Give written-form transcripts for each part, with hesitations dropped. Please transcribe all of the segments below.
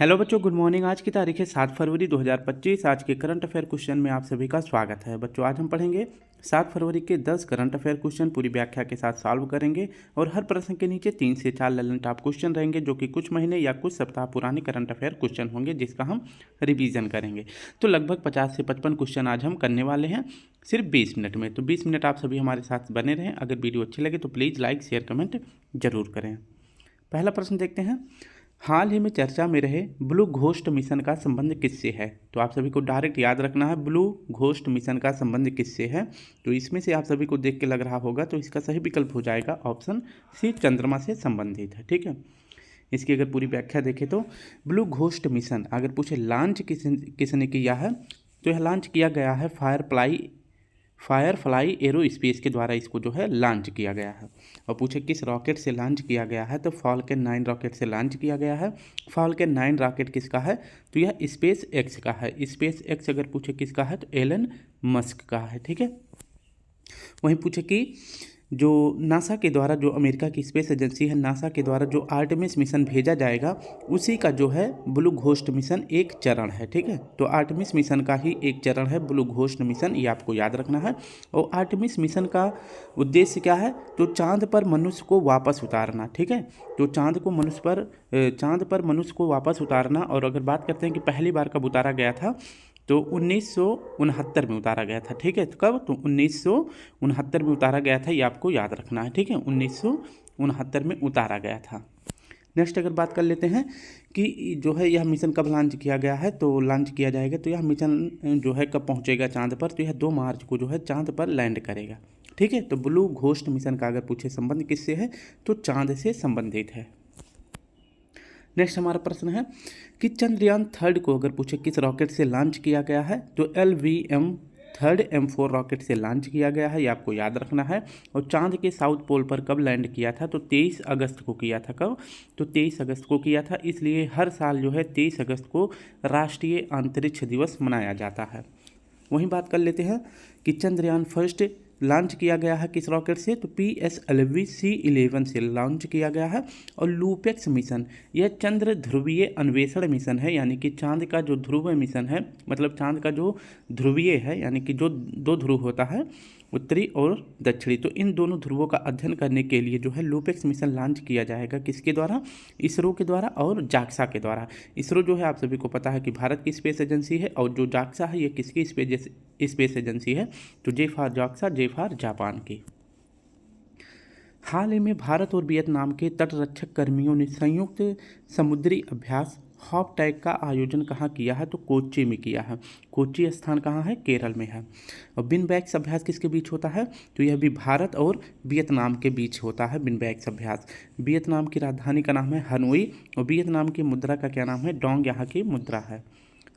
Hello बच्चों, good morning. आज की तारीख है 7 फरवरी 2025। आज के करंट अफेयर क्वेश्चन में आप सभी का स्वागत है। बच्चों, आज हम पढ़ेंगे 7 फरवरी के 10 करंट अफेयर क्वेश्चन, पूरी व्याख्या के साथ सॉल्व करेंगे। और हर प्रश्न के नीचे 3 से 4 ललन टॉप क्वेश्चन रहेंगे, जो कि कुछ महीने या कुछ सप्ताह पुराने करंट अफेयर क्वेश्चन होंगे, जिसका हम रिवीजन करेंगे। तो लगभग 50 से 55 क्वेश्चन आज हम करने वाले हैं, सिर्फ 20 मिनट में। तो 20 मिनट आप सभी हमारे साथ बने रहें। अगर वीडियो अच्छी लगे तो प्लीज़ लाइक, शेयर, कमेंट जरूर करें। पहला प्रश्न देखते हैं। हाल ही में चर्चा में रहे ब्लू घोस्ट मिशन का संबंध किससे है? तो आप सभी को डायरेक्ट याद रखना है, ब्लू घोस्ट मिशन का संबंध किससे है। तो इसमें से आप सभी को देख के लग रहा होगा, तो इसका सही विकल्प हो जाएगा ऑप्शन सी, चंद्रमा से संबंधित है। ठीक है, इसकी अगर पूरी व्याख्या देखें तो ब्लू घोस्ट मिशन अगर पूछे लॉन्च किसने किया है, तो यह लॉन्च किया गया है फायरफ्लाई एरोस्पेस के द्वारा इसको जो है लॉन्च किया गया है। और पूछे किस रॉकेट से लॉन्च किया गया है, तो फॉल्कन 9 रॉकेट से लॉन्च किया गया है। फॉल्कन 9 रॉकेट किसका है, तो यह स्पेस एक्स का है। स्पेस एक्स अगर पूछे किसका है, तो एलन मस्क का है। ठीक है, वहीं पूछे कि जो नासा के द्वारा, जो अमेरिका की स्पेस एजेंसी है, नासा के द्वारा जो आर्टेमिस मिशन भेजा जाएगा, उसी का जो है ब्लू घोस्ट मिशन एक चरण है। ठीक है, तो आर्टेमिस मिशन का ही एक चरण है ब्लू घोस्ट मिशन, ये आपको याद रखना है। और आर्टेमिस मिशन का उद्देश्य क्या है, तो चांद पर मनुष्य को वापस उतारना। ठीक है, तो चांद पर मनुष्य को वापस उतारना। और अगर बात करते हैं कि पहली बार कब उतारा गया था, तो 1969 में उतारा गया था। ठीक है, तो कब, तो 1969 में उतारा गया था, ये आपको याद रखना है। ठीक है, 1969 में उतारा गया था। नेक्स्ट अगर बात कर लेते हैं कि जो है यह मिशन कब लॉन्च किया गया है, तो लॉन्च किया जाएगा, तो यह मिशन जो है कब पहुंचेगा चांद पर, तो यह 2 मार्च को जो है चांद पर लैंड करेगा। ठीक है, तो ब्लू घोस्ट मिशन का अगर पूछे संबंध किससे है, तो चांद से संबंधित है। नेक्स्ट हमारा प्रश्न है कि चंद्रयान 3 को अगर पूछे किस रॉकेट से लॉन्च किया गया है, तो LVM 3 M4 रॉकेट से लॉन्च किया गया है, ये आपको याद रखना है। और चांद के साउथ पोल पर कब लैंड किया था, तो 23 अगस्त को किया था। कब, तो 23 अगस्त को किया था। इसलिए हर साल जो है 23 अगस्त को राष्ट्रीय अंतरिक्ष दिवस मनाया जाता है। वहीं बात कर लेते हैं कि चंद्रयान फर्स्ट लॉन्च किया गया है किस रॉकेट से, तो PSLV C11 से लॉन्च किया गया है। और लूपेक्स मिशन यह चंद्र ध्रुवीय अन्वेषण मिशन है, यानी कि चांद का जो ध्रुव मिशन है, मतलब चांद का जो ध्रुवीय है, यानी कि जो 2 ध्रुव होता है, उत्तरी और दक्षिणी, तो इन दोनों ध्रुवों का अध्ययन करने के लिए जो है लूपेक्स मिशन लॉन्च किया जाएगा। किसके द्वारा, इसरो के द्वारा और जाक्सा के द्वारा। इसरो जो है आप सभी को पता है कि भारत की स्पेस एजेंसी है, और जो जाक्सा है ये किसकी स्पेस एजेंसी है, तो J for JAXA, J for Japan की। हाल ही में भारत और वियतनाम के तटरक्षक कर्मियों ने संयुक्त समुद्री अभ्यास हॉप टैग का आयोजन कहाँ किया है, तो कोच्चि में किया है। कोच्चि स्थान कहाँ है, केरल में है। और बिन बैक्स अभ्यास किसके बीच होता है, तो यह भी भारत और वियतनाम के बीच होता है बिन बैक्स अभ्यास। वियतनाम की राजधानी का नाम है हनोई, और वियतनाम की मुद्रा का क्या नाम है, डोंग यहाँ की मुद्रा है।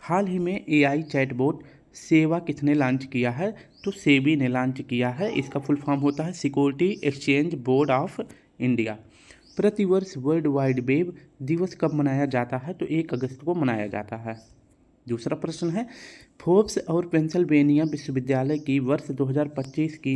हाल ही में AI चैटबॉट सेवा किसने लॉन्च किया है, तो सेबी ने लॉन्च किया है। इसका फुल फॉर्म होता है security exchange board of India. प्रतिवर्ष वर्ल्ड वाइड वेब दिवस कब मनाया जाता है, तो 1 अगस्त को मनाया जाता है। दूसरा प्रश्न है, फोर्ब्स और पेंसिल्वेनिया विश्वविद्यालय की वर्ष 2025 की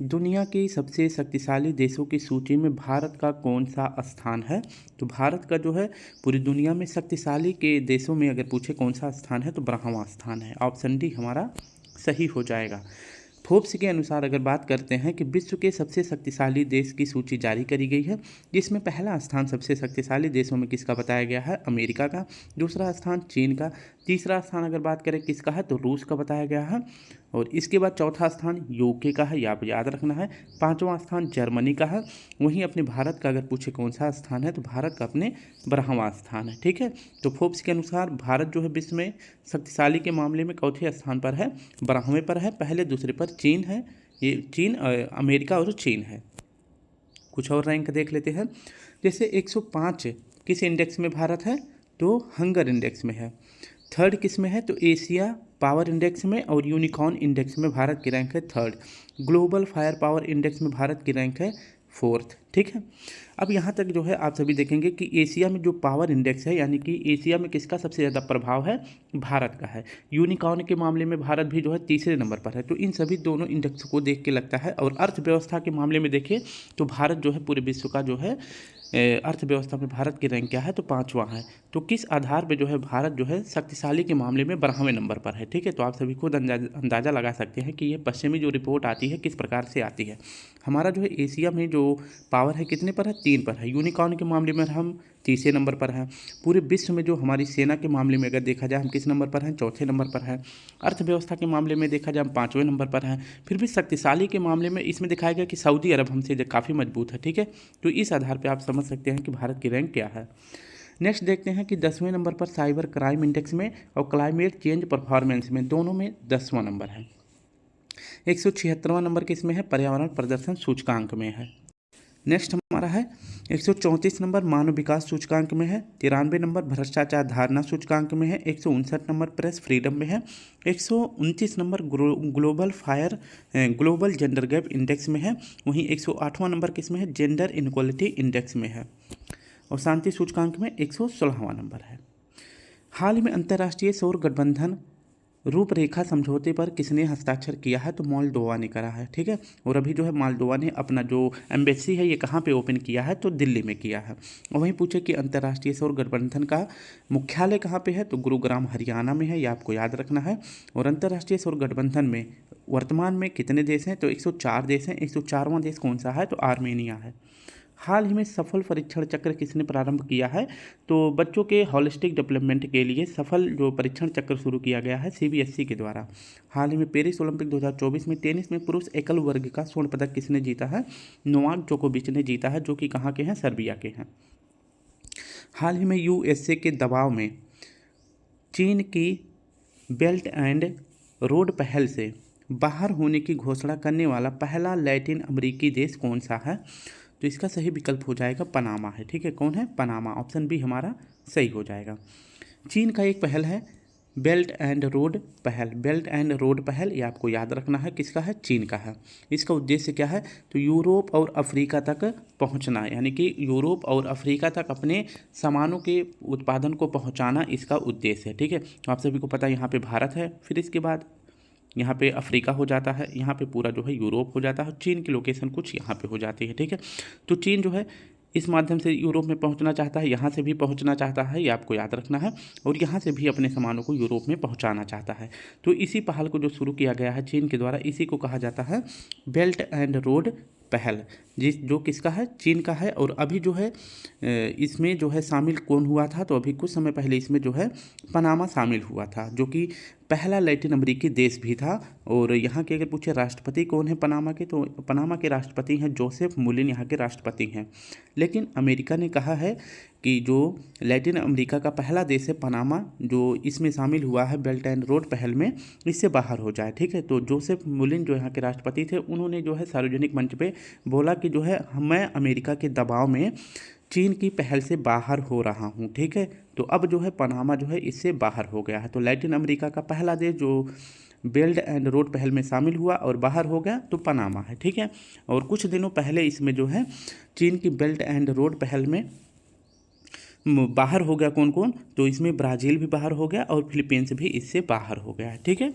दुनिया की सबसे शक्तिशाली देशों की सूची में भारत का कौन सा स्थान है, तो भारत का जो है पूरी दुनिया में शक्तिशाली के देशों में अगर पूछे कौन सा स्थान है, तो 12वां स्थान है। ऑप्शन डी हमारा सही हो जाएगा। फोर्ब्स के अनुसार अगर बात करते हैं कि विश्व के सबसे शक्तिशाली देश की सूची जारी करी गई है, जिसमें पहला स्थान सबसे शक्तिशाली देशों में किसका बताया गया है, अमेरिका का। दूसरा स्थान चीन का। तीसरा स्थान अगर बात करें किसका है, तो रूस का बताया गया है। और इसके बाद चौथा स्थान UK का है, ये आप याद रखना है। 5वां स्थान जर्मनी का है। वहीं अपने भारत का अगर पूछे कौन सा स्थान है, तो भारत का अपने 12वां स्थान है। ठीक है, तो फोर्ब्स के अनुसार भारत जो है विश्व में शक्तिशाली के मामले में चौथे स्थान पर है, 12वें पर है। पहले दूसरे पर चीन है, ये चीन, अमेरिका और चीन है। कुछ और रैंक देख लेते हैं। जैसे 105 किस इंडेक्स में भारत है, तो हंगर इंडेक्स में है। 3rd किस में है, तो एशिया पावर इंडेक्स में। और यूनिकॉर्न इंडेक्स में भारत की रैंक है 3rd। Global fire power index में भारत की रैंक है 4th। ठीक है, अब यहाँ तक जो है आप सभी देखेंगे कि एशिया में जो पावर इंडेक्स है, यानी कि एशिया में किसका सबसे ज़्यादा प्रभाव है, भारत का है। यूनिकॉर्न के मामले में भारत भी जो है 3रे नंबर पर है। तो इन सभी दोनों इंडेक्स को देख के लगता है। और अर्थव्यवस्था के मामले में देखें तो भारत जो है पूरे विश्व का जो है अर्थव्यवस्था में भारत की रैंक क्या है, तो 5वां है। तो किस आधार पे जो है भारत जो है शक्तिशाली के मामले में 12वें नंबर पर है, ठीक है। तो आप सभी खुद अंदाज़ा लगा सकते हैं कि ये पश्चिमी जो रिपोर्ट आती है किस प्रकार से आती है। हमारा जो है एशिया में जो पावर है कितने पर है, 3 पर है। यूनिकॉर्न के मामले में हम 30वें नंबर पर हैं। पूरे विश्व में जो हमारी सेना के मामले में अगर देखा जाए हम किस नंबर पर हैं, 4थे नंबर पर हैं। अर्थव्यवस्था के मामले में देखा जाए हम 5वें नंबर पर हैं। फिर भी शक्तिशाली के मामले में इसमें दिखाया गया कि सऊदी अरब हमसे काफ़ी मजबूत है, ठीक है। तो इस आधार पर आप समझ सकते हैं कि भारत की रैंक क्या है। नेक्स्ट देखते हैं कि 10वें नंबर पर साइबर क्राइम इंडेक्स में और क्लाइमेट चेंज परफॉर्मेंस में, दोनों में 10वां नंबर है। 176वां नंबर किसमें है, पर्यावरण प्रदर्शन सूचकांक में है। नेक्स्ट हमारा है 134 नंबर मानव विकास सूचकांक में है। 93 नंबर भ्रष्टाचार धारणा सूचकांक में है। 159 नंबर प्रेस फ्रीडम में है। 129 number global gender gap index में है। वहीं 108वां नंबर किस में है, जेंडर इनक्वालिटी इंडेक्स में है। और शांति सूचकांक में 116वां नंबर है। हाल ही में अंतर्राष्ट्रीय सौर गठबंधन रूपरेखा समझौते पर किसने हस्ताक्षर किया है, तो मोल्दोवा ने करा है, ठीक है। और अभी जो है मोल्दोवा ने अपना जो एम्बेसी है ये कहाँ पे ओपन किया है, तो दिल्ली में किया है। और वहीं पूछे कि अंतर्राष्ट्रीय सौर गठबंधन का मुख्यालय कहाँ पे है, तो गुरुग्राम हरियाणा में है, ये आपको याद रखना है। और अंतर्राष्ट्रीय सौर गठबंधन में वर्तमान में कितने देश हैं, तो 104 देश हैं। 104वां देश कौन सा है, तो आर्मेनिया है। हाल ही में सफल परीक्षण चक्र किसने प्रारंभ किया है, तो बच्चों के होलिस्टिक डेवलपमेंट के लिए सफल जो परीक्षण चक्र शुरू किया गया है CBSE के द्वारा। हाल ही में पेरिस ओलंपिक 2024 में टेनिस में पुरुष एकल वर्ग का स्वर्ण पदक किसने जीता है, नोवाक जोकोविच ने जीता है, जो कि कहाँ के हैं, सर्बिया के हैं। हाल ही में USA के दबाव में चीन की बेल्ट एंड रोड पहल से बाहर होने की घोषणा करने वाला पहला लैटिन अमेरिकी देश कौन सा है, तो इसका सही विकल्प हो जाएगा पनामा है, ठीक है। कौन है, पनामा। ऑप्शन बी हमारा सही हो जाएगा। चीन का एक पहल है बेल्ट एंड रोड पहल। बेल्ट एंड रोड पहल ये आपको याद रखना है, किसका है, चीन का है। इसका उद्देश्य क्या है, तो यूरोप और अफ्रीका तक पहुंचना, यानी कि यूरोप और अफ्रीका तक अपने सामानों के उत्पादन को पहुंचाना इसका उद्देश्य है, ठीक है। आप सभी को पता है यहाँ पे भारत है, फिर इसके बाद यहाँ पे अफ्रीका हो जाता है, यहाँ पे पूरा जो है यूरोप हो जाता है, चीन की लोकेशन कुछ यहाँ पे हो जाती है, ठीक है। तो चीन जो है इस माध्यम से यूरोप में पहुँचना चाहता है, यहाँ से भी पहुँचना चाहता है, ये आपको याद रखना है। और यहाँ से भी अपने सामानों को यूरोप में पहुँचाना चाहता है। तो इसी पहल को जो शुरू किया गया है चीन के द्वारा, इसी को कहा जाता है बेल्ट एंड रोड पहल, जो किसका है, चीन का है। और अभी जो है इसमें जो है शामिल कौन हुआ था, तो अभी कुछ समय पहले इसमें जो है पनामा शामिल हुआ था, जो कि पहला लैटिन अमेरिकी देश भी था। और यहाँ के अगर पूछे राष्ट्रपति कौन है पनामा के, तो पनामा के राष्ट्रपति हैं जोसेफ मुलिन, यहाँ के राष्ट्रपति हैं। लेकिन अमेरिका ने कहा है कि जो लैटिन अमेरिका का पहला देश है पनामा, जो इसमें शामिल हुआ है बेल्ट एंड रोड पहल में, इससे बाहर हो जाए, ठीक है। तो जोसेफ मुलिन जो यहाँ के राष्ट्रपति थे, उन्होंने जो है सार्वजनिक मंच पे बोला कि जो है मैं अमेरिका के दबाव में चीन की पहल से बाहर हो रहा हूँ, ठीक है। तो अब जो है पनामा जो है इससे बाहर हो गया है। तो लैटिन अमेरिका का पहला देश जो बेल्ट एंड रोड पहल में शामिल हुआ और बाहर हो गया, तो पनामा है, ठीक है। और कुछ दिनों पहले इसमें जो है चीन की बेल्ट एंड रोड पहल में बाहर हो गया कौन कौन, तो इसमें ब्राज़ील भी बाहर हो गया और फिलीपींस भी इससे बाहर हो गया है, ठीक है।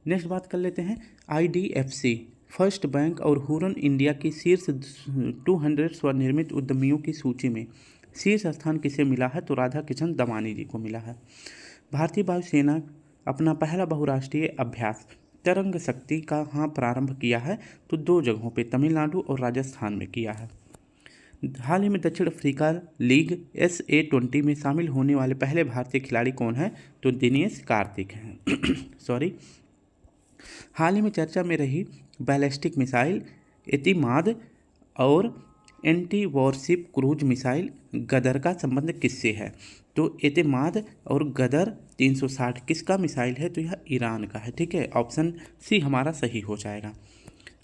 नेक्स्ट बात कर लेते हैं IDFC फर्स्ट बैंक और हुरन इंडिया की शीर्ष 200 स्वनिर्मित उद्यमियों की सूची में शीर्ष स्थान किसे मिला है, तो राधा किशन दमानी जी को मिला है। भारतीय वायुसेना अपना पहला बहुराष्ट्रीय अभ्यास तरंग शक्ति का हाँ प्रारंभ किया है, तो 2 जगहों पे तमिलनाडु और राजस्थान में किया है। हाल ही में दक्षिण अफ्रीका लीग SA20 में शामिल होने वाले पहले भारतीय खिलाड़ी कौन है, तो दिनेश कार्तिक हैं सॉरी। हाल ही में चर्चा में रही बैलिस्टिक मिसाइल एतिमाद और एंटी वॉरशिप क्रूज मिसाइल गदर का संबंध किससे है, तो एतिमाद और गदर 360 किसका मिसाइल है, तो यह ईरान का है, ठीक है। ऑप्शन सी हमारा सही हो जाएगा।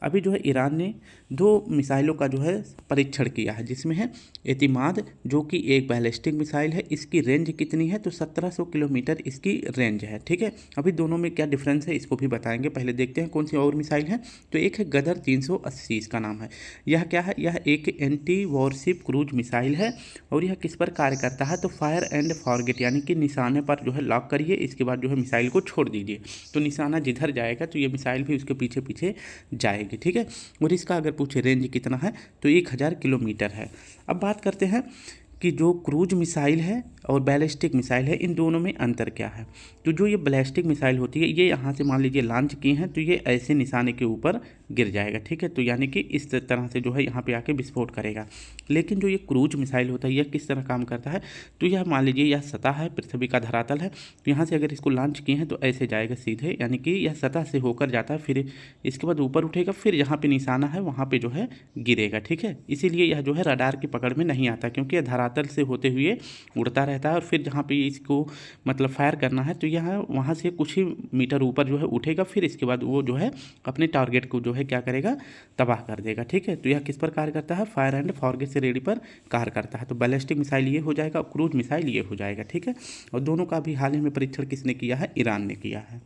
अभी जो है ईरान ने 2 मिसाइलों का जो है परीक्षण किया है, जिसमें है एतिमाद जो कि एक बैलिस्टिक मिसाइल है, इसकी रेंज कितनी है, तो 1700 किलोमीटर इसकी रेंज है, ठीक है। अभी दोनों में क्या डिफरेंस है इसको भी बताएंगे। पहले देखते हैं कौन सी और मिसाइल है, तो एक है गदर 380 इसका नाम है। यह क्या है, यह एक एंटी वॉरशिप क्रूज मिसाइल है और यह किस पर कार्य करता है, तो फायर एंड फॉरगेट, यानी कि निशाने पर जो है लॉक करिए, इसके बाद जो है मिसाइल को छोड़ दीजिए, तो निशाना जिधर जाएगा तो ये मिसाइल भी उसके पीछे पीछे जाएगी। जाएगी, ठीक है। और इसका अगर पूछे रेंज कितना है तो 1000 किलोमीटर है। अब बात करते हैं कि जो क्रूज मिसाइल है और बैलिस्टिक मिसाइल है, इन दोनों में अंतर क्या है। तो जो ये बैलिस्टिक मिसाइल होती है, ये यहाँ से मान लीजिए लॉन्च की हैं तो ये ऐसे निशाने के ऊपर गिर जाएगा, ठीक है। तो यानी कि इस तरह से जो है यहाँ पे आके विस्फोट करेगा। लेकिन जो ये क्रूज मिसाइल होता है, यह किस तरह काम करता है, तो यह मान लीजिए यह सतह है, पृथ्वी का धरातल है, तो यहाँ से अगर इसको लॉन्च किए हैं तो ऐसे जाएगा सीधे, यानी कि यह सतह से होकर जाता है, फिर इसके बाद ऊपर उठेगा, फिर जहाँ पे निशाना है वहाँ पे जो है गिरेगा, ठीक है। इसीलिए यह जो है रडार की पकड़ में नहीं आता, क्योंकि यह धरातल से होते हुए उड़ता रहता है, और फिर जहाँ पे इसको मतलब फायर करना है तो यह वहाँ से कुछ ही मीटर ऊपर जो है उठेगा, फिर इसके बाद वो जो है अपने टारगेट को जो है क्या करेगा, तबाह कर देगा, ठीक है। तो यह किस पर कार्य करता है, फायर एंड फॉरगेट से रेडी पर कार्य करता है। तो बैलिस्टिक मिसाइल ये हो जाएगा, क्रूज मिसाइल ये हो जाएगा, ठीक है। और दोनों का भी हाल ही में परीक्षण किसने किया है, ईरान ने किया है।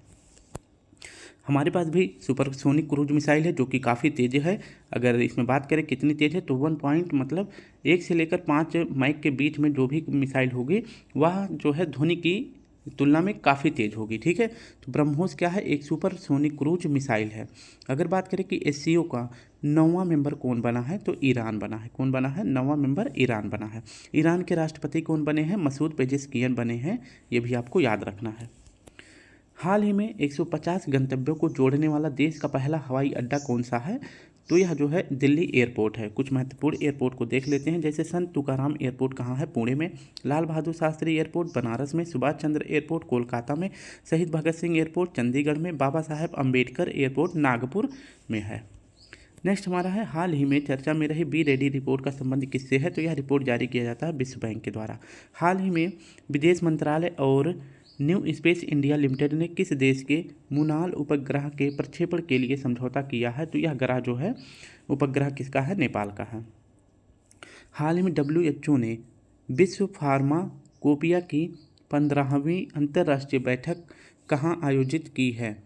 हमारे पास भी सुपरसोनिक क्रूज मिसाइल है जो कि काफ़ी तेज़ है। अगर इसमें बात करें कितनी तेज़ है तो 1 पॉइंट मतलब 1 से लेकर 5 माइक के बीच में जो भी मिसाइल होगी वह जो है ध्वनि की तुलना में काफ़ी तेज़ होगी, ठीक है। तो ब्रह्मोस क्या है, एक सुपरसोनिक क्रूज मिसाइल है। अगर बात करें कि एससीओ का 9वां मेंबर कौन बना है, तो ईरान बना है। कौन बना है, 9वां मेंबर ईरान बना है। ईरान के राष्ट्रपति कौन बने हैं, मसूद पेजेस्कियन बने हैं, ये भी आपको याद रखना है। हाल ही में 150 गंतव्यों को जोड़ने वाला देश का पहला हवाई अड्डा कौन सा है, तो यह जो है दिल्ली एयरपोर्ट है। कुछ महत्वपूर्ण एयरपोर्ट को देख लेते हैं, जैसे संत तुकाराम एयरपोर्ट कहाँ है, पुणे में। लाल बहादुर शास्त्री एयरपोर्ट बनारस में। सुभाष चंद्र एयरपोर्ट कोलकाता में। शहीद भगत सिंह एयरपोर्ट चंडीगढ़ में। बाबा साहेब अम्बेडकर एयरपोर्ट नागपुर में है। नेक्स्ट हमारा है, हाल ही में चर्चा में रही बी रेडी रिपोर्ट का संबंध किससे है, तो यह रिपोर्ट जारी किया जाता है विश्व बैंक के द्वारा। हाल ही में विदेश मंत्रालय और न्यू स्पेस इंडिया लिमिटेड ने किस देश के मुनाल उपग्रह के प्रक्षेपण के लिए समझौता किया है, तो यह ग्रह जो है उपग्रह किसका है, नेपाल का है। हाल ही में WHO ने विश्व फार्माकोपिया की 15वीं अंतर्राष्ट्रीय बैठक कहाँ आयोजित की है,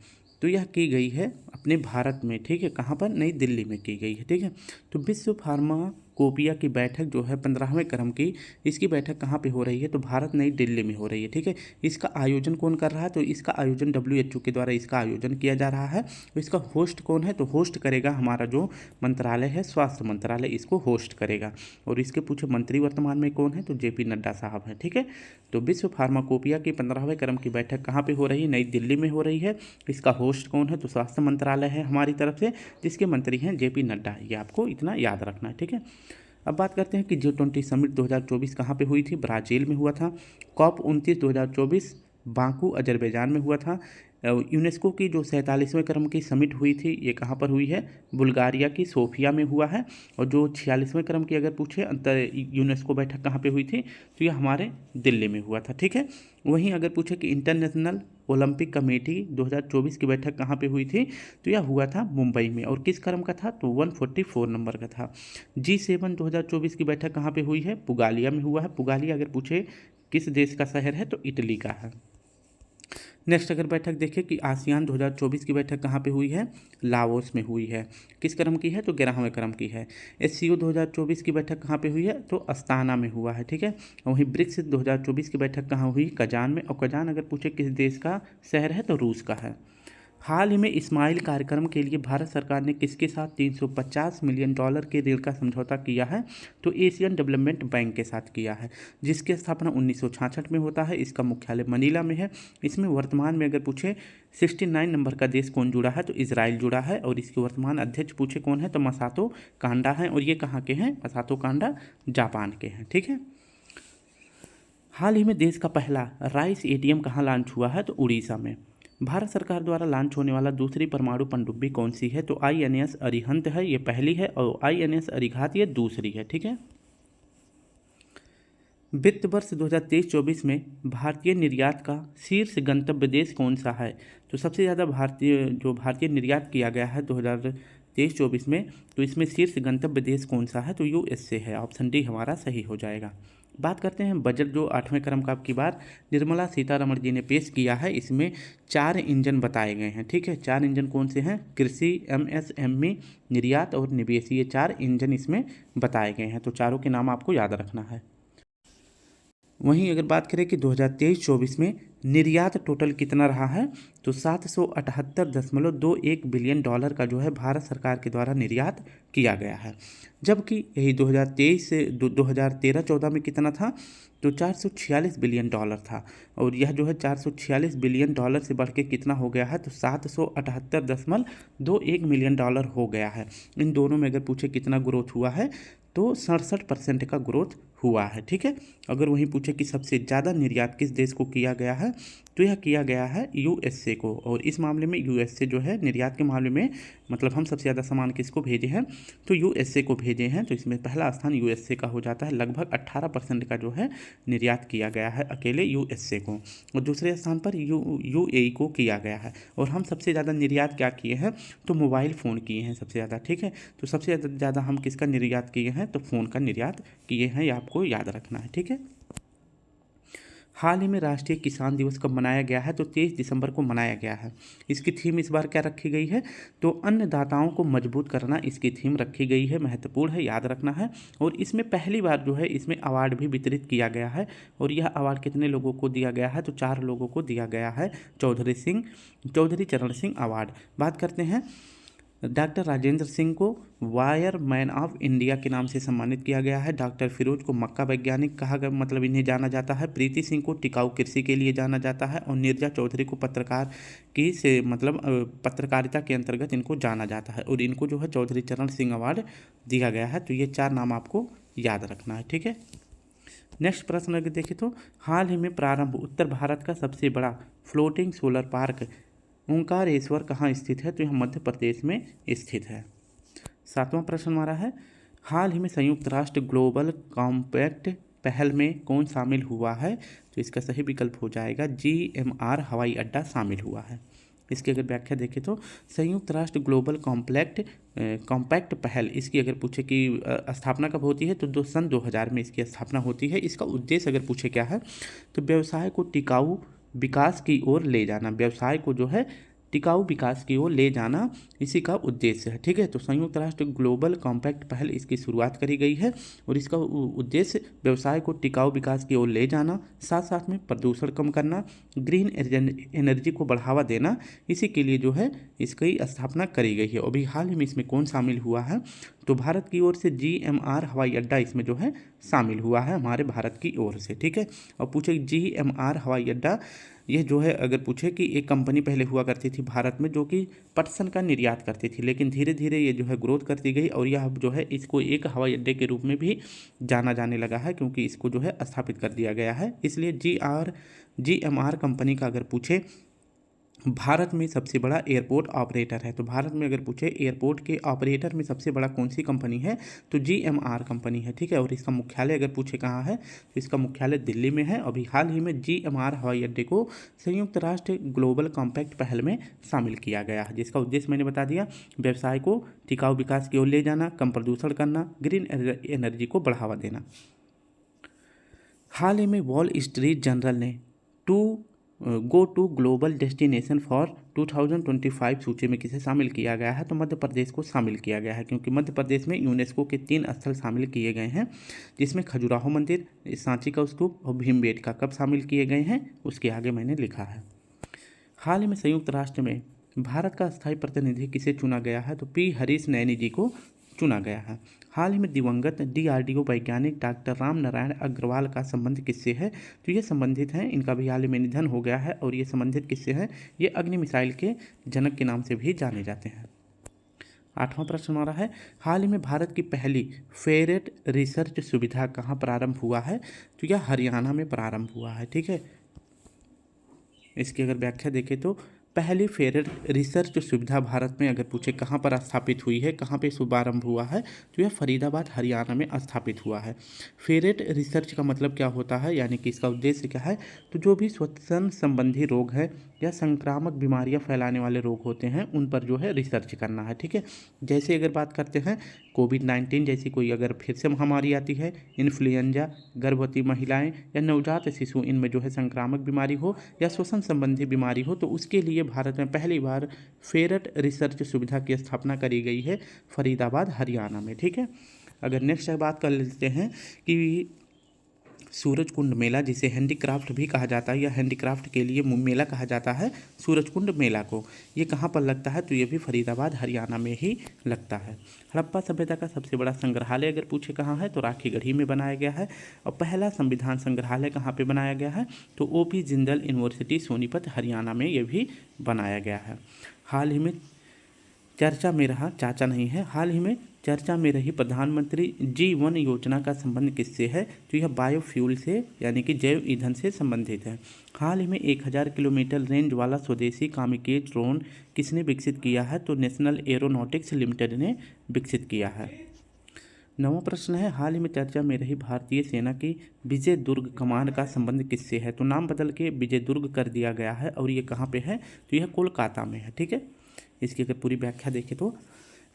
तो यह की गई है अपने भारत में, ठीक है। कहाँ पर, नई दिल्ली में की गई है, ठीक है। तो विश्व फार्माकोपिया की बैठक जो है 15वें क्रम की, इसकी बैठक कहाँ पे हो रही है, तो भारत नई दिल्ली में हो रही है, ठीक है। इसका आयोजन कौन कर रहा है, तो इसका आयोजन WHO के द्वारा इसका आयोजन किया जा रहा है। तो इसका होस्ट कौन है, तो होस्ट करेगा हमारा जो मंत्रालय है, स्वास्थ्य मंत्रालय इसको होस्ट करेगा। और इसके पूछे मंत्री वर्तमान में कौन है, तो JP नड्डा साहब हैं, ठीक है। तो विश्व फार्माकोपिया की 15वें क्रम की बैठक कहाँ पे हो रही है, नई दिल्ली में हो रही है। इसका होस्ट कौन है, तो स्वास्थ्य मंत्रालय है हमारी तरफ से, जिसके मंत्री हैं JP नड्डा। ये आपको इतना याद रखना है, ठीक है। अब बात करते हैं कि G20 समिट 2024 कहाँ पे हुई थी, ब्राज़ील में हुआ था। COP 29 2024 बाकू अजरबैजान में हुआ था। यूनेस्को की जो 47वें क्रम की समिट हुई थी, ये कहाँ पर हुई है, बुल्गारिया की सोफिया में हुआ है। और जो 46वें क्रम की अगर पूछे अंतर यूनेस्को बैठक कहाँ पे हुई थी, तो यह हमारे दिल्ली में हुआ था, ठीक है। वहीं अगर पूछे कि इंटरनेशनल ओलंपिक कमेटी 2024 की बैठक कहाँ पे हुई थी, तो यह हुआ था मुंबई में। और किस क्रम का था, तो 144 नंबर का था। G7 2024 की बैठक कहाँ पे हुई है, पुगालिया में हुआ है। पुगालिया अगर पूछे किस देश का शहर है, तो इटली का है। नेक्स्ट अगर बैठक देखें कि आसियान 2024 की बैठक कहाँ पे हुई है, लाओस में हुई है। किस क्रम की है, तो 11वें क्रम की है। SCO 2024 की बैठक कहाँ पे हुई है, तो अस्ताना में हुआ है, ठीक है। वहीं ब्रिक्स 2024 की बैठक कहाँ हुई, कजान में। और कजान अगर पूछे किस देश का शहर है, तो रूस का है। हाल ही में इस्माइल कार्यक्रम के लिए भारत सरकार ने किसके साथ $350 मिलियन के ऋण का समझौता किया है, तो एशियन डेवलपमेंट बैंक के साथ किया है, जिसकी स्थापना 1966 में होता है। इसका मुख्यालय मनीला में है। इसमें वर्तमान में अगर पूछे 69 नंबर का देश कौन जुड़ा है, तो इजराइल जुड़ा है। और इसके वर्तमान अध्यक्ष पूछे कौन है, तो मसातो कांडा हैं। और ये कहाँ के हैं, मसातो कांडा जापान के हैं, ठीक है। हाल ही में देश का पहला राइस ATM कहाँ लॉन्च हुआ है, तो उड़ीसा में। भारत सरकार द्वारा लॉन्च होने वाला दूसरी परमाणु पनडुब्बी कौन सी है, तो INS अरिहंत है, ये पहली है। और INS अरिघात ये दूसरी है, ठीक है। वित्त वर्ष 2023-24 में भारतीय निर्यात का शीर्ष गंतव्य देश कौन सा है, तो सबसे ज़्यादा भारतीय निर्यात किया गया है 2023-24 में, तो इसमें शीर्ष गंतव्य देश कौन सा है, तो USA है। ऑप्शन डी हमारा सही हो जाएगा। बात करते हैं बजट जो 8वें क्रम का आपकी बार निर्मला सीतारमण जी ने पेश किया है। इसमें 4 इंजन बताए गए हैं, ठीक है। 4 इंजन कौन से हैं, कृषि, MSME, निर्यात और निवेश, ये 4 इंजन इसमें बताए गए हैं। तो चारों के नाम आपको याद रखना है। वहीं अगर बात करें कि 2023-24 में निर्यात टोटल कितना रहा है, तो 778.21 बिलियन डॉलर का जो है भारत सरकार के द्वारा निर्यात किया गया है। जबकि यही 2023 से 2013-14 में कितना था, तो 446 बिलियन डॉलर था। और यह जो है 446 बिलियन डॉलर से बढ़ के कितना हो गया है, तो 778.21 मिलियन डॉलर हो गया है। इन दोनों में अगर पूछे कितना ग्रोथ हुआ है, तो 67% का ग्रोथ हुआ है। ठीक है। अगर वहीं पूछे कि सबसे ज़्यादा निर्यात किस देश को किया गया है, तो यह किया गया है यूएसए को। और इस मामले में यूएसए जो है निर्यात के मामले में, मतलब हम सबसे ज़्यादा सामान किसको भेजे हैं, तो यूएसए को भेजे हैं। तो इसमें पहला स्थान यूएसए का हो जाता है। लगभग 18% का जो है निर्यात किया गया है अकेले यूएसए को। और दूसरे स्थान पर यूएई को किया गया है। और हम सबसे ज़्यादा निर्यात क्या किए हैं, तो मोबाइल फ़ोन किए हैं सबसे ज़्यादा। ठीक है। तो सबसे ज़्यादा हम किसका निर्यात किए हैं, तो फ़ोन का निर्यात किए हैं, ये आपको याद रखना है। ठीक है। हाल ही में राष्ट्रीय किसान दिवस कब मनाया गया है, तो 23 दिसंबर को मनाया गया है। इसकी थीम इस बार क्या रखी गई है, तो अन्नदाताओं को मजबूत करना इसकी थीम रखी गई है। महत्वपूर्ण है, याद रखना है। और इसमें पहली बार जो है इसमें अवार्ड भी वितरित किया गया है। और यह अवार्ड कितने लोगों को दिया गया है, तो 4 लोगों को दिया गया है। चौधरी चरण सिंह अवार्ड। बात करते हैं, डॉक्टर राजेंद्र सिंह को वायर मैन ऑफ इंडिया के नाम से सम्मानित किया गया है। डॉक्टर फिरोज को मक्का वैज्ञानिक कहा गया, मतलब इन्हें जाना जाता है। प्रीति सिंह को टिकाऊ कृषि के लिए जाना जाता है। और नीरजा चौधरी को पत्रकार की से मतलब पत्रकारिता के अंतर्गत इनको जाना जाता है। और इनको जो है चौधरी चरण सिंह अवार्ड दिया गया है। तो ये 4 नाम आपको याद रखना है। ठीक है। नेक्स्ट प्रश्न अगर देखें तो हाल ही में प्रारंभ उत्तर भारत का सबसे बड़ा फ्लोटिंग सोलर पार्क ओंकारेश्वर कहाँ स्थित है, तो यह मध्य प्रदेश में स्थित है। 7वां प्रश्न हमारा है, हाल ही में संयुक्त राष्ट्र ग्लोबल कॉम्पैक्ट पहल में कौन शामिल हुआ है, तो इसका सही विकल्प हो जाएगा GMR हवाई अड्डा शामिल हुआ है। इसकी अगर व्याख्या देखें तो संयुक्त राष्ट्र ग्लोबल कॉम्पैक्ट पहल, इसकी अगर पूछे कि स्थापना कब होती है, तो सन 2000 में इसकी स्थापना होती है। इसका उद्देश्य अगर पूछे क्या है, तो व्यवसाय को टिकाऊ विकास की ओर ले जाना, व्यवसाय को जो है टिकाऊ विकास की ओर ले जाना इसी का उद्देश्य है। ठीक है। तो संयुक्त राष्ट्र ग्लोबल कॉम्पैक्ट पहल इसकी शुरुआत करी गई है। और इसका उद्देश्य व्यवसाय को टिकाऊ विकास की ओर ले जाना, साथ साथ में प्रदूषण कम करना, ग्रीन एनर्जी को बढ़ावा देना, इसी के लिए जो है इसकी स्थापना करी गई है। अभी हाल ही में इसमें कौन शामिल हुआ है, तो भारत की ओर से GMR हवाई अड्डा इसमें जो है शामिल हुआ है, हमारे भारत की ओर से। ठीक है। और पूछे GMR हवाई अड्डा, यह जो है अगर पूछे कि एक कंपनी पहले हुआ करती थी भारत में जो कि पटसन का निर्यात करती थी, लेकिन धीरे धीरे ये जो है ग्रोथ करती गई। और यह जो है इसको एक हवाई अड्डे के रूप में भी जाना जाने लगा है, क्योंकि इसको जो है स्थापित कर दिया गया है। इसलिए GMR कंपनी का अगर पूछे भारत में सबसे बड़ा एयरपोर्ट ऑपरेटर है, तो भारत में अगर पूछे एयरपोर्ट के ऑपरेटर में सबसे बड़ा कौन सी कंपनी है, तो GMR कंपनी है। ठीक है। और इसका मुख्यालय अगर पूछे कहाँ है, तो इसका मुख्यालय दिल्ली में है। अभी हाल ही में GMR हवाई अड्डे को संयुक्त राष्ट्र ग्लोबल कॉम्पैक्ट पहल में शामिल किया गया है, जिसका उद्देश्य मैंने बता दिया, व्यवसाय को टिकाऊ विकास की ओर ले जाना, कम प्रदूषण करना, ग्रीन एनर्जी को बढ़ावा देना। हाल ही में वॉल स्ट्रीट जर्नल ने go to global destination for 2025 सूची में किसे शामिल किया गया है, तो मध्य प्रदेश को शामिल किया गया है। क्योंकि मध्य प्रदेश में यूनेस्को के 3 स्थल शामिल किए गए हैं, जिसमें खजुराहो मंदिर, सांची का स्तूप और भीमबेटका कब शामिल किए गए हैं, उसके आगे मैंने लिखा है। हाल ही में संयुक्त राष्ट्र में भारत का स्थायी प्रतिनिधि किसे चुना गया है, तो P हरीश नैनी जी को चुना गया है। हाल ही में दिवंगत DRDO वैज्ञानिक डॉक्टर राम नारायण अग्रवाल का संबंध किससे है, तो ये संबंधित हैं, इनका भी हाल ही में निधन हो गया है। और ये संबंधित किससे है, ये अग्नि मिसाइल के जनक के नाम से भी जाने जाते हैं। 8वां प्रश्न हमारा है, हाल ही में भारत की पहली फेरेट रिसर्च सुविधा कहाँ प्रारंभ हुआ है, तो यह हरियाणा में प्रारंभ हुआ है। ठीक है। इसकी अगर व्याख्या देखें तो पहली फेरेट रिसर्च सुविधा भारत में अगर पूछे कहाँ पर स्थापित हुई है, कहाँ पे शुभारंभ हुआ है, तो यह फरीदाबाद हरियाणा में स्थापित हुआ है। फेरेट रिसर्च का मतलब क्या होता है, यानी कि इसका उद्देश्य क्या है, तो जो भी श्वसन संबंधी रोग है या संक्रामक बीमारियां फैलाने वाले रोग होते हैं, उन पर जो है रिसर्च करना है। ठीक है। जैसे अगर बात करते हैं कोविड-19 जैसी कोई अगर फिर से महामारी आती है, इन्फ्लुएंजा, गर्भवती महिलाएं या नवजात शिशु, इनमें जो है संक्रामक बीमारी हो या श्वसन संबंधी बीमारी हो, तो उसके लिए भारत में पहली बार फेरेट रिसर्च सुविधा की स्थापना करी गई है फरीदाबाद हरियाणा में। ठीक है। अगर नेक्स्ट बात कर लेते हैं कि सूरजकुंड मेला, जिसे हैंडीक्राफ्ट भी कहा जाता है या हैंडीक्राफ्ट के लिए मेला कहा जाता है सूरजकुंड मेला को, ये कहाँ पर लगता है? तो ये भी फरीदाबाद हरियाणा में ही लगता है। हड़प्पा सभ्यता का सबसे बड़ा संग्रहालय अगर पूछे कहाँ है, तो राखीगढ़ी में बनाया गया है। और पहला संविधान संग्रहालय कहाँ पे बनाया गया है? तो OP जिंदल यूनिवर्सिटी सोनीपत हरियाणा में ये भी बनाया गया है। हाल ही में चर्चा में रहा, चाचा नहीं है, हाल ही में चर्चा में रही प्रधानमंत्री G1 योजना का संबंध किससे है? तो यह बायोफ्यूल से यानी कि जैव ईंधन से संबंधित है। हाल ही में 1000 किलोमीटर रेंज वाला स्वदेशी कामिकेज ड्रोन किसने विकसित किया है? तो नेशनल एरोनॉटिक्स लिमिटेड ने विकसित किया है। 9वां प्रश्न है, हाल ही में चर्चा में रही भारतीय सेना की विजय दुर्ग कमान का संबंध किससे है? तो नाम बदल के विजय दुर्ग कर दिया गया है और ये कहाँ पे है? तो यह कोलकाता में है। ठीक है, इसकी अगर पूरी व्याख्या देखें तो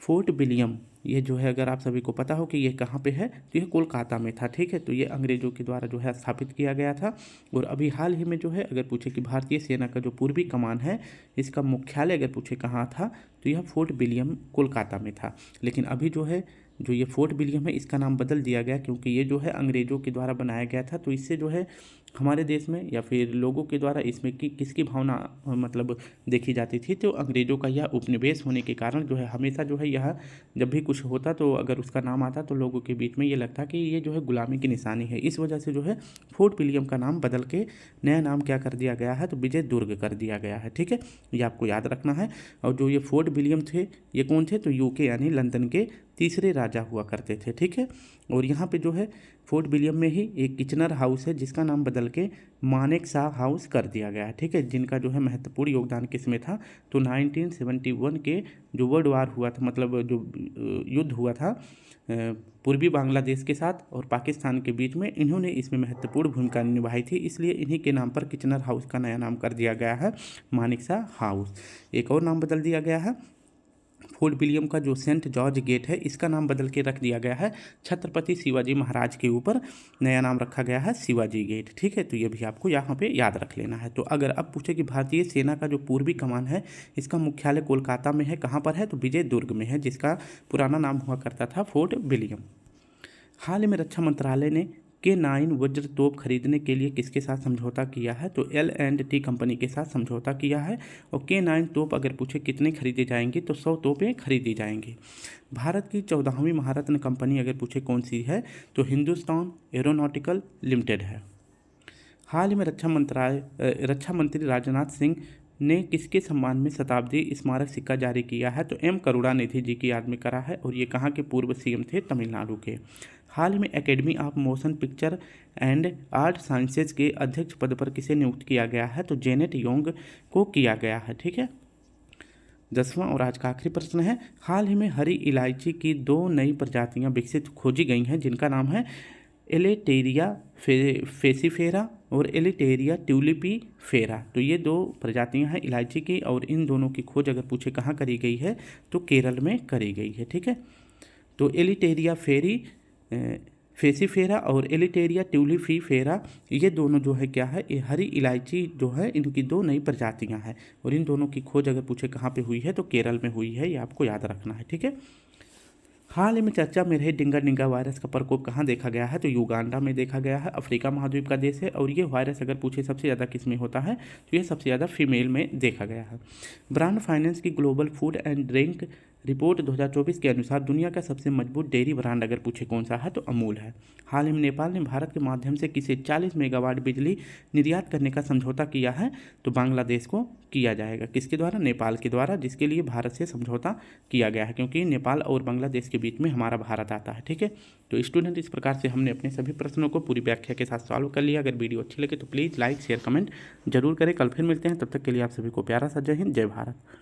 फोर्ट विलियम, ये जो है अगर आप सभी को पता हो कि ये कहाँ पे है, तो यह कोलकाता में था। ठीक है, तो ये अंग्रेजों के द्वारा जो है स्थापित किया गया था। और अभी हाल ही में जो है अगर पूछे कि भारतीय सेना का जो पूर्वी कमान है, इसका मुख्यालय अगर पूछे कहाँ था, तो यह फोर्ट विलियम कोलकाता में था। लेकिन अभी जो है जो ये फोर्ट विलियम है, इसका नाम बदल दिया गया क्योंकि ये जो है अंग्रेज़ों के द्वारा बनाया गया था। तो इससे जो है हमारे देश में या फिर लोगों के द्वारा इसमें किसकी भावना मतलब देखी जाती थी, तो अंग्रेज़ों का यह उपनिवेश होने के कारण जो है हमेशा जो है यह जब भी कुछ होता तो अगर उसका नाम आता तो लोगों के बीच में ये लगता कि ये जो है गुलामी की निशानी है। इस वजह से जो है फोर्ट विलियम का नाम बदल के नया नाम क्या कर दिया गया है? तो विजय दुर्ग कर दिया गया है। ठीक है, ये आपको याद रखना है। और जो ये फोर्ट विलियम थे, ये कौन थे? तो UK यानी लंदन के तीसरे राजा हुआ करते थे। ठीक है, और यहाँ पे जो है फोर्ट विलियम में ही एक किचनर हाउस है जिसका नाम बदल के मानेक शाह हाउस कर दिया गया है। ठीक है, जिनका जो है महत्वपूर्ण योगदान किसमें था? तो 1971 के जो वर्ल्ड वार हुआ था, मतलब जो युद्ध हुआ था पूर्वी बांग्लादेश के साथ और पाकिस्तान के बीच में, इन्होंने इसमें महत्वपूर्ण भूमिका निभाई थी। इसलिए इन्हीं के नाम पर किचनर हाउस का नया नाम कर दिया गया है मानेक शाह हाउस। एक और नाम बदल दिया गया है, फोर्ट विलियम का जो सेंट जॉर्ज गेट है, इसका नाम बदल के रख दिया गया है छत्रपति शिवाजी महाराज के ऊपर, नया नाम रखा गया है शिवाजी गेट। ठीक है, तो ये भी आपको यहाँ पे याद रख लेना है। तो अगर अब पूछे कि भारतीय सेना का जो पूर्वी कमान है, इसका मुख्यालय कोलकाता में है, कहाँ पर है? तो विजय दुर्ग में है, जिसका पुराना नाम हुआ करता था फोर्ट विलियम। हाल ही में रक्षा मंत्रालय ने K9 वज्र तोप खरीदने के लिए किसके साथ समझौता किया है? तो L&T कंपनी के साथ समझौता किया है। और K9 तोप अगर पूछे कितने खरीदे जाएंगे, तो 100 तोपें खरीदी जाएंगी। भारत की 14वीं महारत्न कंपनी अगर पूछे कौन सी है, तो हिंदुस्तान एरोनॉटिकल लिमिटेड है। हाल ही में रक्षा मंत्री राजनाथ सिंह ने किसके सम्मान में शताब्दी स्मारक सिक्का जारी किया है? तो M करुणानिधि जी की याद में करा है, और ये कहाँ के पूर्व CM थे? तमिलनाडु के। हाल ही में academy of motion picture and art sciences के अध्यक्ष पद पर किसे नियुक्त किया गया है? तो जेनेट योंग को किया गया है। ठीक है, 10वां और आज का आखिरी प्रश्न है, हाल ही में हरी इलायची की 2 नई प्रजातियां विकसित खोजी गई हैं, जिनका नाम है एलेटेरिया फेसिफेरा और एलिटेरिया ट्यूलिपीफेरा। तो ये 2 प्रजातियां हैं इलायची की, और इन दोनों की खोज अगर पूछे कहाँ करी गई है, तो केरल में करी गई है। ठीक है, तो एलिटेरिया फेसिफेरा और एलिटेरिया ट्यूलिपीफेरा, ये दोनों जो है क्या है, ये हरी इलायची जो है, इनकी 2 नई प्रजातियां हैं, और इन दोनों की खोज अगर पूछे कहाँ पे हुई है, तो केरल में हुई है। ये आपको याद रखना है। ठीक है, हाल ही में चर्चा में रहे डिंगा वायरस का प्रकोप कहाँ देखा गया है? तो युगांडा में देखा गया है, अफ्रीका महाद्वीप का देश है। और ये वायरस अगर पूछे सबसे ज़्यादा किस में होता है, तो ये सबसे ज़्यादा फीमेल में देखा गया है। ब्रांड फाइनेंस की global food and drink report 2024 के अनुसार दुनिया का सबसे मजबूत डेयरी ब्रांड अगर पूछे कौन सा है, तो अमूल है। हाल ही में नेपाल ने भारत के माध्यम से किसे 40 मेगावाट बिजली निर्यात करने का समझौता किया है? तो बांग्लादेश को किया जाएगा। किसके द्वारा? नेपाल के द्वारा, जिसके लिए भारत से समझौता किया गया है, क्योंकि नेपाल और बांग्लादेश के बीच में हमारा भारत आता है। ठीक है, तो स्टूडेंट इस प्रकार से हमने अपने सभी प्रश्नों को पूरी व्याख्या के साथ सॉल्व कर लिया। अगर वीडियो अच्छी लगे तो प्लीज़ लाइक शेयर कमेंट जरूर करें। कल फिर मिलते हैं, तब तक के लिए आप सभी को प्यारा सा जय हिंद, जय भारत।